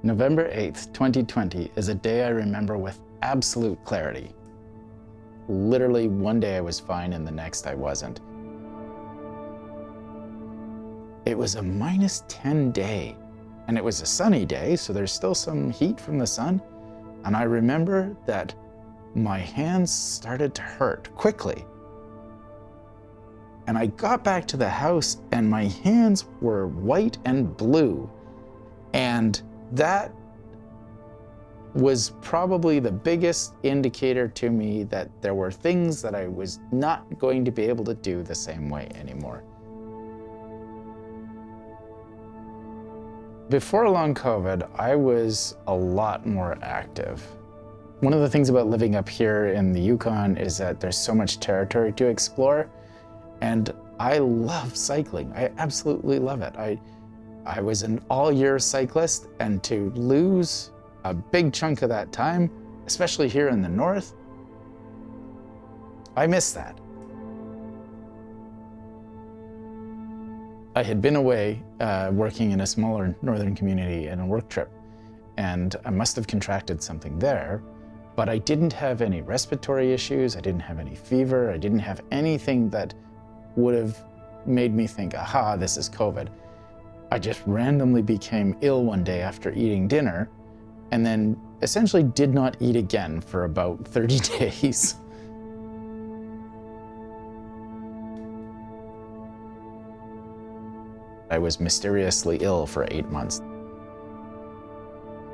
November 8th, 2020 is a day I remember with absolute clarity. Literally one day I was fine and the next I wasn't. It was a -10 day and it was a sunny day, so there's still some heat from the sun. And I remember that my hands started to hurt quickly. And I got back to the house and my hands were white and blue. And that was probably the biggest indicator to me that there were things that I was not going to be able to do the same way anymore. Before long COVID, I was a lot more active. One of the things about living up here in the Yukon is that there's so much territory to explore, and I love cycling. I absolutely love it. I was an all-year cyclist, and to lose a big chunk of that time, especially here in the north, I miss that. I had been away working in a smaller northern community in a work trip, and I must have contracted something there, but I didn't have any respiratory issues, I didn't have any fever, I didn't have anything that would have made me think, aha, this is COVID. I just randomly became ill one day after eating dinner, and then essentially did not eat again for about 30 days. I was mysteriously ill for 8 months.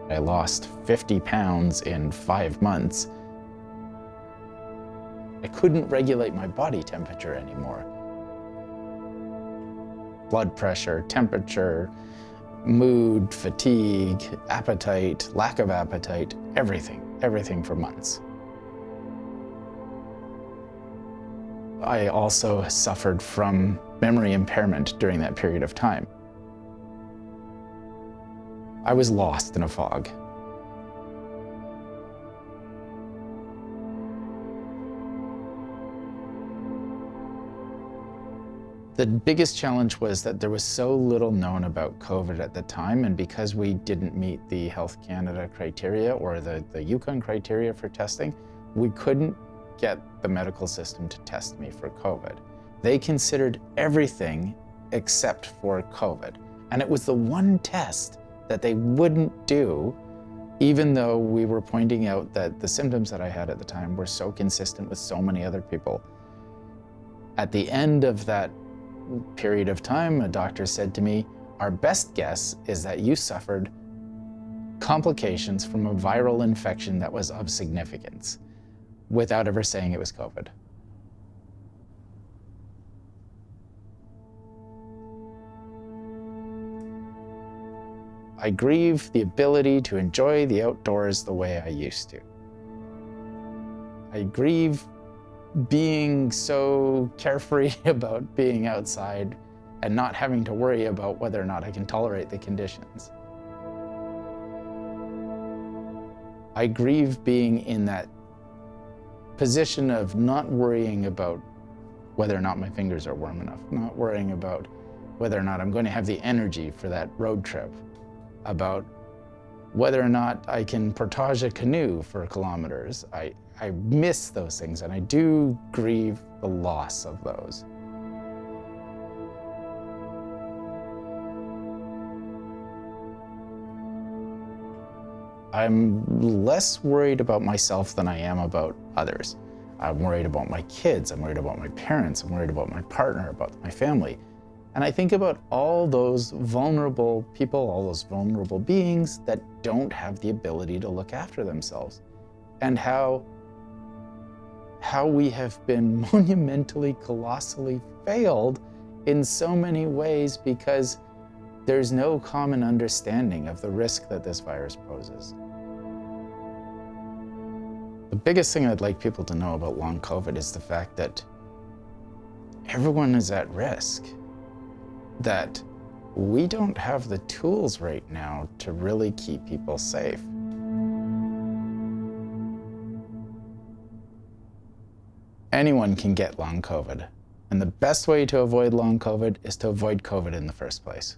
I lost 50 pounds in 5 months. I couldn't regulate my body temperature anymore. Blood pressure, temperature, mood, fatigue, appetite, lack of appetite, everything for months. I also suffered from memory impairment during that period of time. I was lost in a fog. The biggest challenge was that there was so little known about COVID at the time, and because we didn't meet the Health Canada criteria or the Yukon criteria for testing, we couldn't get the medical system to test me for COVID. They considered everything except for COVID. And it was the one test that they wouldn't do, even though we were pointing out that the symptoms that I had at the time were so consistent with so many other people. At the end of that period of time, a doctor said to me, our best guess is that you suffered complications from a viral infection that was of significance, without ever saying it was COVID. I grieve the ability to enjoy the outdoors the way I used to. I grieve being so carefree about being outside and not having to worry about whether or not I can tolerate the conditions. I grieve being in that position of not worrying about whether or not my fingers are warm enough, not worrying about whether or not I'm going to have the energy for that road trip, about whether or not I can portage a canoe for kilometers. I miss those things, and I do grieve the loss of those. I'm less worried about myself than I am about others. I'm worried about my kids, I'm worried about my parents, I'm worried about my partner, about my family. And I think about all those vulnerable people, all those vulnerable beings that don't have the ability to look after themselves, and how we have been monumentally, colossally failed in so many ways because there's no common understanding of the risk that this virus poses. The biggest thing I'd like people to know about long COVID is the fact that everyone is at risk, that we don't have the tools right now to really keep people safe. Anyone can get long COVID, and the best way to avoid long COVID is to avoid COVID in the first place.